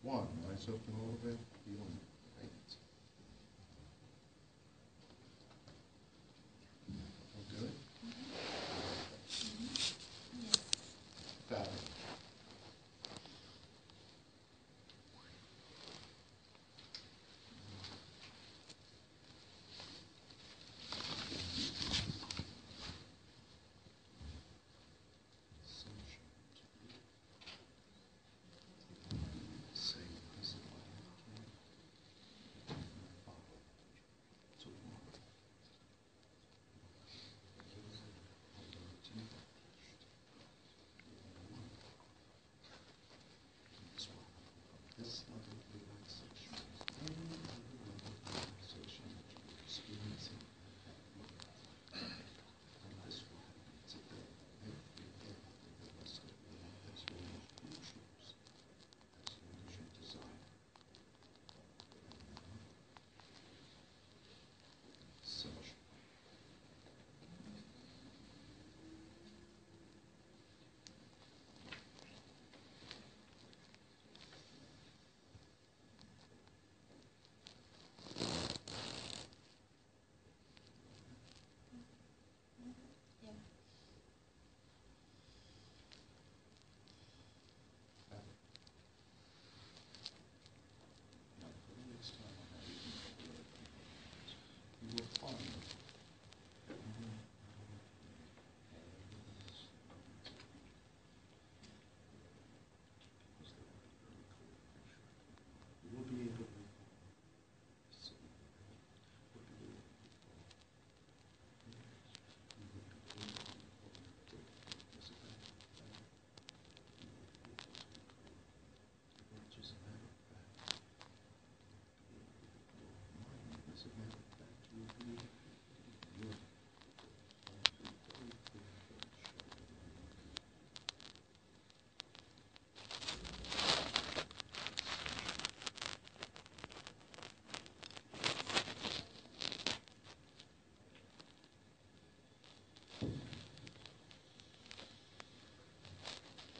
One, eyes open a little bit, feeling great. All good? Got it.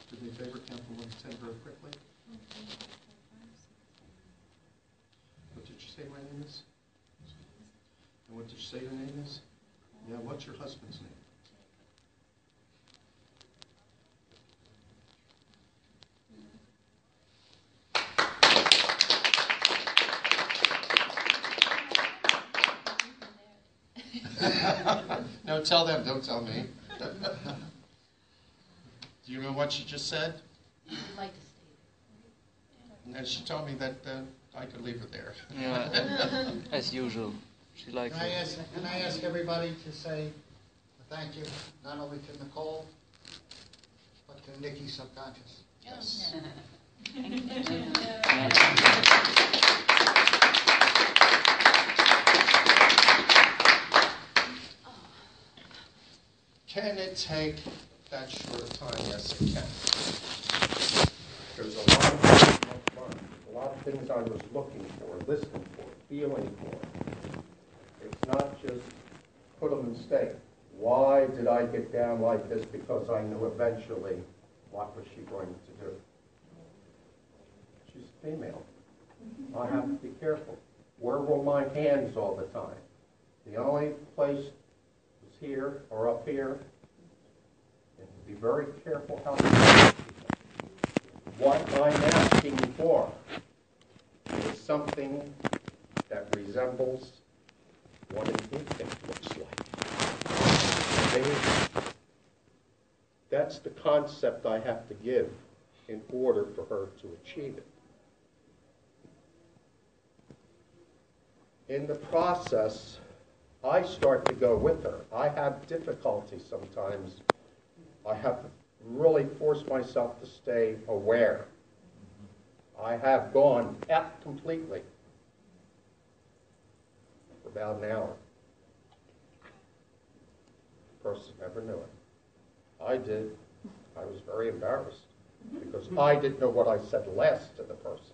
Do me a favor, count from 1 to 10 very quickly. What did you say my name is? And what did you say your name is? Yeah, what's your husband's name? No, tell them, don't tell me. Do you know what she just said? I'd like to stay there. And she told me that I could leave her there. Yeah, as usual. She likes Can it. I ask everybody to say thank you, not only to Nicole, but to Nikki's subconscious? Yes. Can it take that short of time? Yes, it can. There's a lot of things up front, a lot of things I was looking for, listening for, feeling for. It's not just put them in state. Why did I get down like this? Because I knew eventually what was she going to do. She's female. I have to be careful. Where were my hands all the time? The only place was here or up here. And be very careful how you ask people. What I'm asking for is something that resembles what an infant looks like. That's the concept I have to give in order for her to achieve it. In the process, I start to go with her. I have difficulty sometimes. I have to really force myself to stay aware. I have gone out completely for about an hour. The person never knew it. I did. I was very embarrassed because I didn't know what I said last to the person.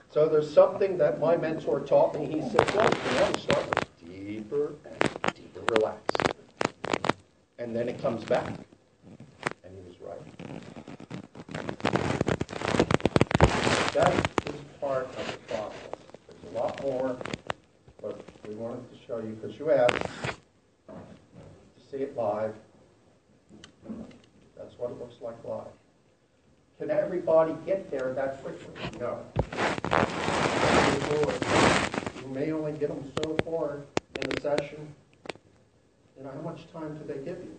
So there's something that my mentor taught me. He said, well, you want to start with deeper, deeper relaxed. And then it comes back. And he was right. That is part of the process. There's a lot more, but we wanted to show you, because you asked to see it live. That's what it looks like live. Can everybody get there that quickly? No. You may only get them so far in the session. You know, how much time do they give you?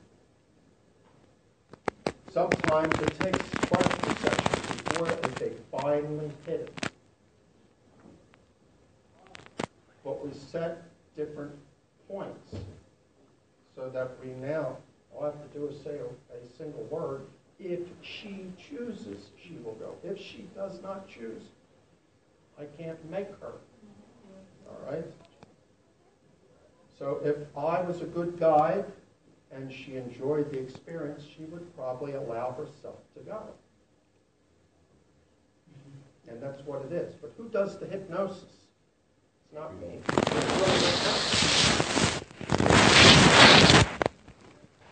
Sometimes it takes quite a few sessions before they finally hit it. But we set different points so that we now all have to do is say a single word. If she chooses, she will go. If she does not choose, I can't make her. All right? So if I was a good guide and she enjoyed the experience, she would probably allow herself to go. And that's what it is. But who does the hypnosis? It's not me.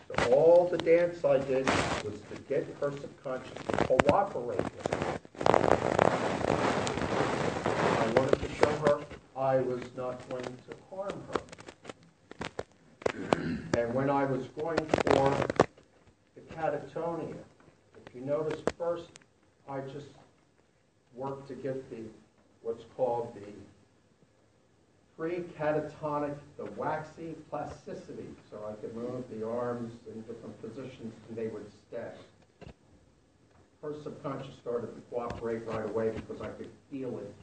So all the dance I did was to get her subconscious to cooperate with me. I wanted to show her I was not going to harm her. And when I was going for the catatonia, if you notice first, I just worked to get the, what's called the pre-catatonic, the waxy plasticity, so I could move the arms in different positions and they would stay. Her subconscious started to cooperate right away because I could feel it.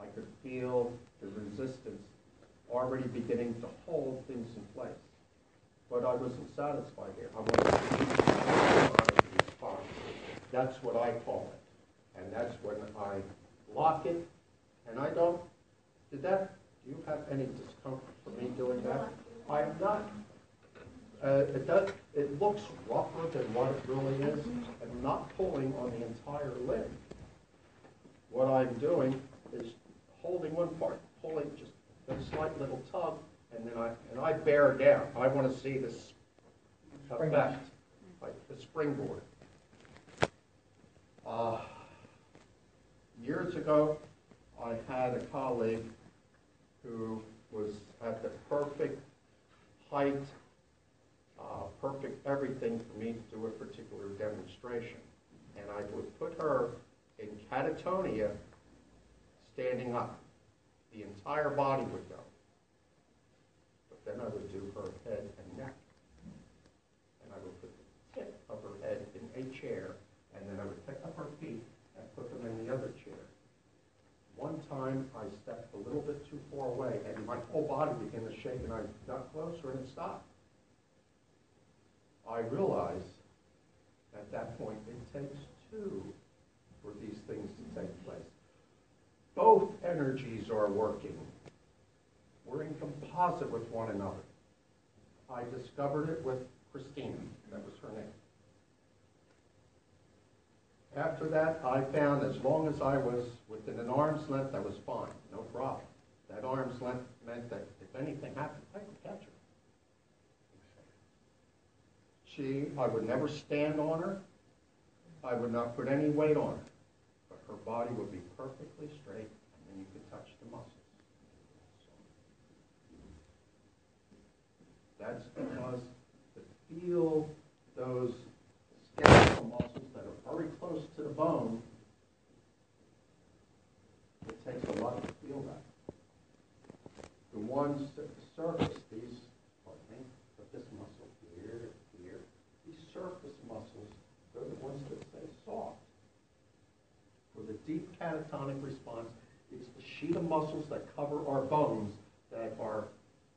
I could feel the resistance already beginning to hold things in place. But I wasn't satisfied here. I wanted to respond. That's what I call it. And that's when I lock it, and I don't, do you have any discomfort for me doing that? I'm not, it looks rougher than what it really is. I'm not pulling on the entire limb. What I'm doing is holding one part, pulling just a slight little tug, and then I bear down. I want to see this effect, like the springboard. Years ago, I had a colleague who was at the perfect height, perfect everything for me to do a particular demonstration. And I would put her in catatonia, standing up. The entire body would go. But then I would do her head and neck. And I would put the tip of her head in a chair, and then I would pick up her feet and put them in the other chair. One time I stepped a little bit too far away, and my whole body began to shake, and I got closer and it stopped. I realized at that point it takes two for these things to take place. Both energies are working. We're in composite with one another. I discovered it with Christina. That was her name. After that, I found as long as I was within an arm's length, I was fine, no problem. That arm's length meant that if anything happened, I could catch her. I would never stand on her. I would not put any weight on her. But her body would be perfectly straight, and then you could touch the muscles. That's because to feel those skeletal muscles that are very close to the bone, it takes a lot to feel that. The ones at the surface, these, pardon me, but this muscle here, here, these surface muscles, they're the ones that stay soft. For the deep catatonic response, it's the sheet of muscles that cover our bones that are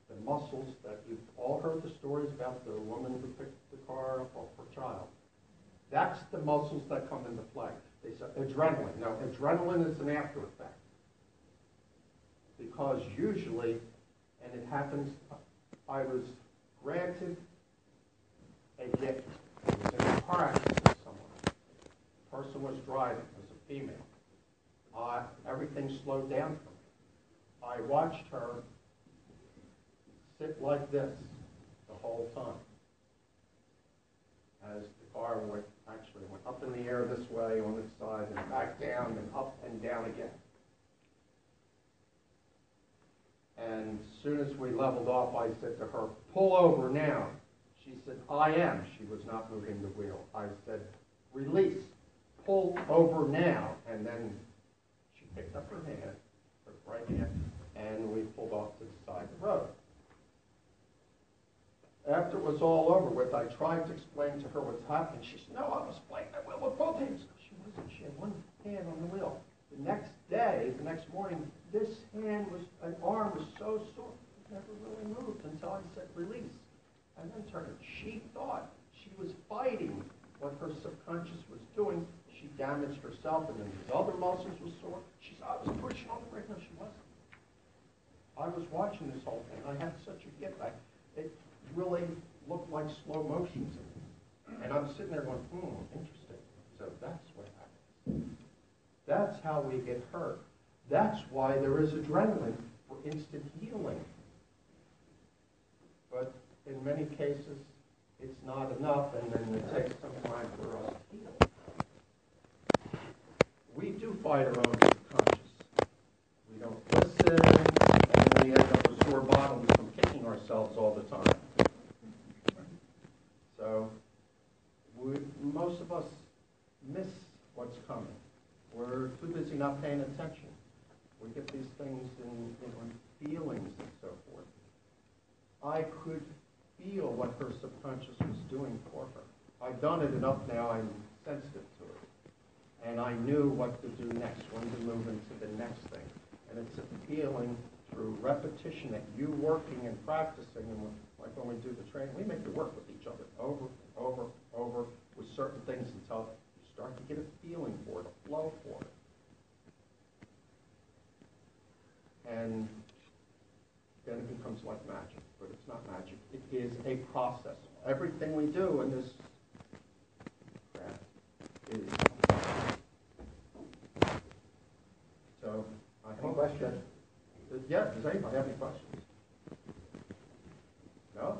the muscles that you've all heard the stories about the woman who picked the car up off her child. That's the muscles that come into play. They say adrenaline. No, adrenaline is an after effect. Because usually, and it happens, I was granted a gift. I was in a car accident with someone. The person was driving, it was a female. Everything slowed down for me. I watched her sit like this the whole time as the car went up in the air this way on this side, and back down, and up and down again. And as soon as we leveled off, I said to her, pull over now. She said, I am. She was not moving the wheel. I said, release, pull over now. And then she picked up her hand, her right hand, and we pulled off to the side of the road. After it was all over with, I tried to explain to her what's happening. She said, no, I was playing that wheel with both hands. She wasn't. She had one hand on the wheel. The next day, the next morning, this arm was so sore, it never really moved until I said release. And then turned it. She thought she was fighting what her subconscious was doing. She damaged herself, and then these other muscles were sore. She said, I was pushing on the brake. No, she wasn't. I was watching this whole thing. I had such a gift. It really looked like slow motion to me. And I'm sitting there going, interesting. So that's what happens. That's how we get hurt. That's why there is adrenaline for instant healing. But in many cases, it's not enough, and then it takes some time for us to heal. We do fight our own subconscious. We don't listen, and then we end up with sore bottoms from kicking ourselves all the time. So most of us miss what's coming. We're too busy not paying attention. We get these things in feelings and so forth. I could feel what her subconscious was doing for her. I've done it enough now, I'm sensitive to it. And I knew what to do next, when to move into the next thing. And it's a feeling through repetition that you working and practicing, and like when we do the training, we make it work with each other over and over with certain things until you start to get a feeling for it, a flow for it. And then it becomes like magic, but it's not magic. It is a process. Everything we do in this craft is a process. So I hope that, yeah, does anybody have any questions? No?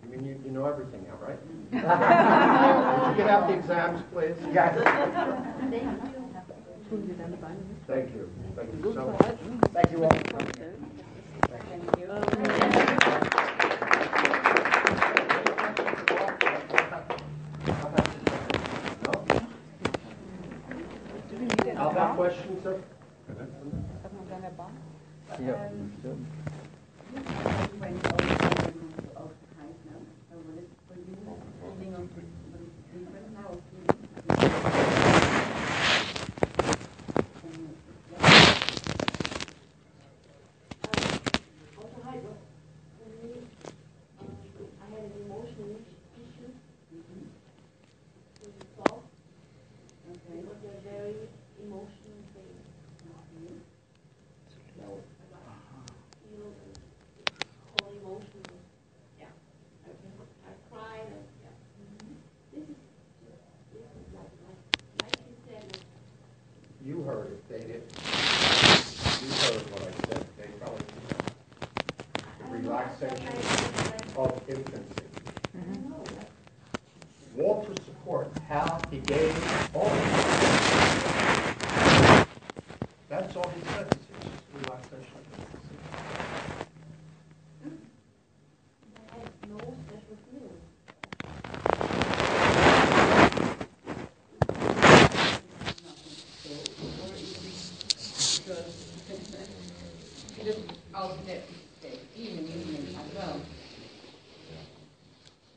You mean you know everything now, right? Would you get out the exams, please? Yes. Thank you. Thank you so much. Thank you all. Thank you. How about questions? Sir? Yeah. You heard it, they did. You heard what I said, they probably didn't. The relaxation of infancy. Walter's support, how he gave all. That's all he said, it's just relaxation of infancy.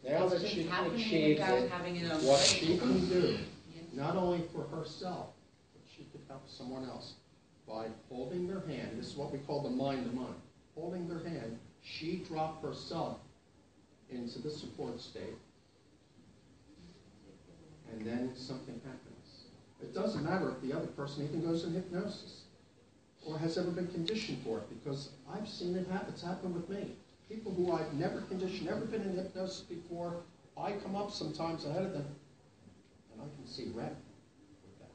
Now that she achieved what she can do, not only for herself, but she could help someone else by holding their hand. This is what we call the mind-to-mind. Holding their hand, she dropped herself into the support state, and then something happens. It doesn't matter if the other person even goes in hypnosis or has ever been conditioned for it, because I've seen it happen. It's happened with me. People who I've never conditioned, never been in hypnosis before, I come up sometimes ahead of them, and I can see red with that.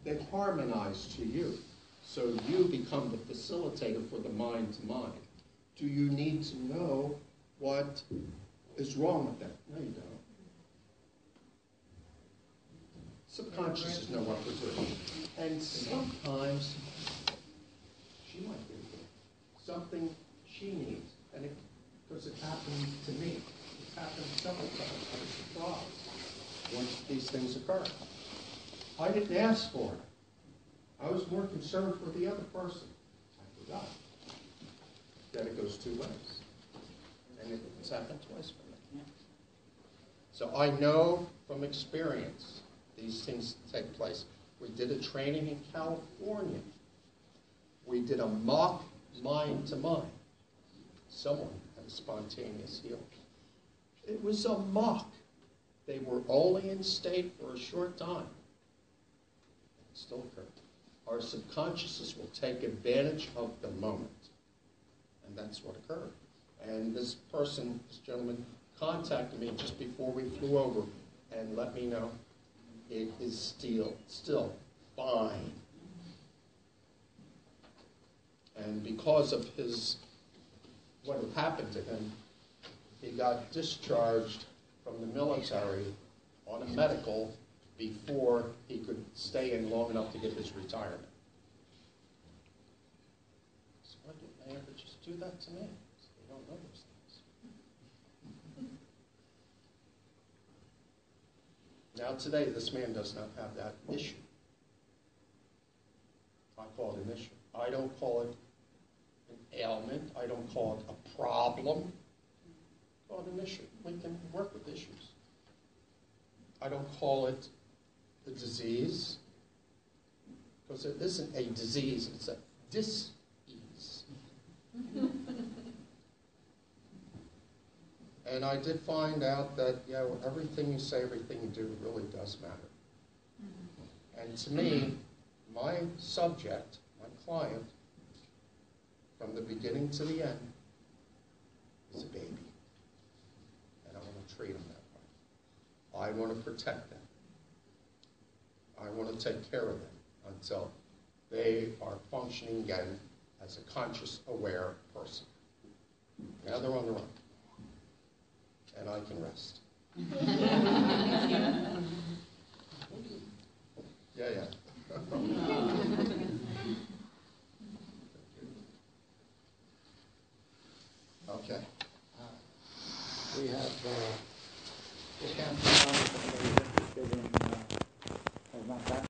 They harmonize to you, so you become the facilitator for the mind-to-mind. Do you need to know what is wrong with that. No, you don't. Subconscious know what to do. And sometimes she might do something she needs. And because it happened to me. It's happened several times. I was surprised when these things occur. I didn't ask for it. I was more concerned for the other person. I forgot that it goes two ways. And it's happened twice for me. So I know from experience these things take place. We did a training in California. We did a mock mind-to-mind. Someone had a spontaneous healing. It was a mock. They were only in state for a short time. It still occurred. Our subconsciouses will take advantage of the moment. And that's what occurred. And this person, this gentleman, contacted me just before we flew over and let me know it is still fine. And because of what had happened to him, he got discharged from the military on a medical before he could stay in long enough to get his retirement. So why didn't they ever just do that to me? They don't know those things. Now today, this man does not have that issue. I call it an issue. I don't call it an ailment. I don't call it a problem. I call it an issue. We can work with issues. I don't call it a disease, because it isn't a disease, it's a dis-ease. And I did find out that, everything you say, everything you do really does matter. And to me, my subject, my client, from the beginning to the end, is a baby. And I want to treat him that way. I want to protect them. I want to take care of them until they are functioning again as a conscious, aware person. Now they're on their own. And I can rest. Yeah. Okay. We have, this county, if anybody's interested in, has not gotten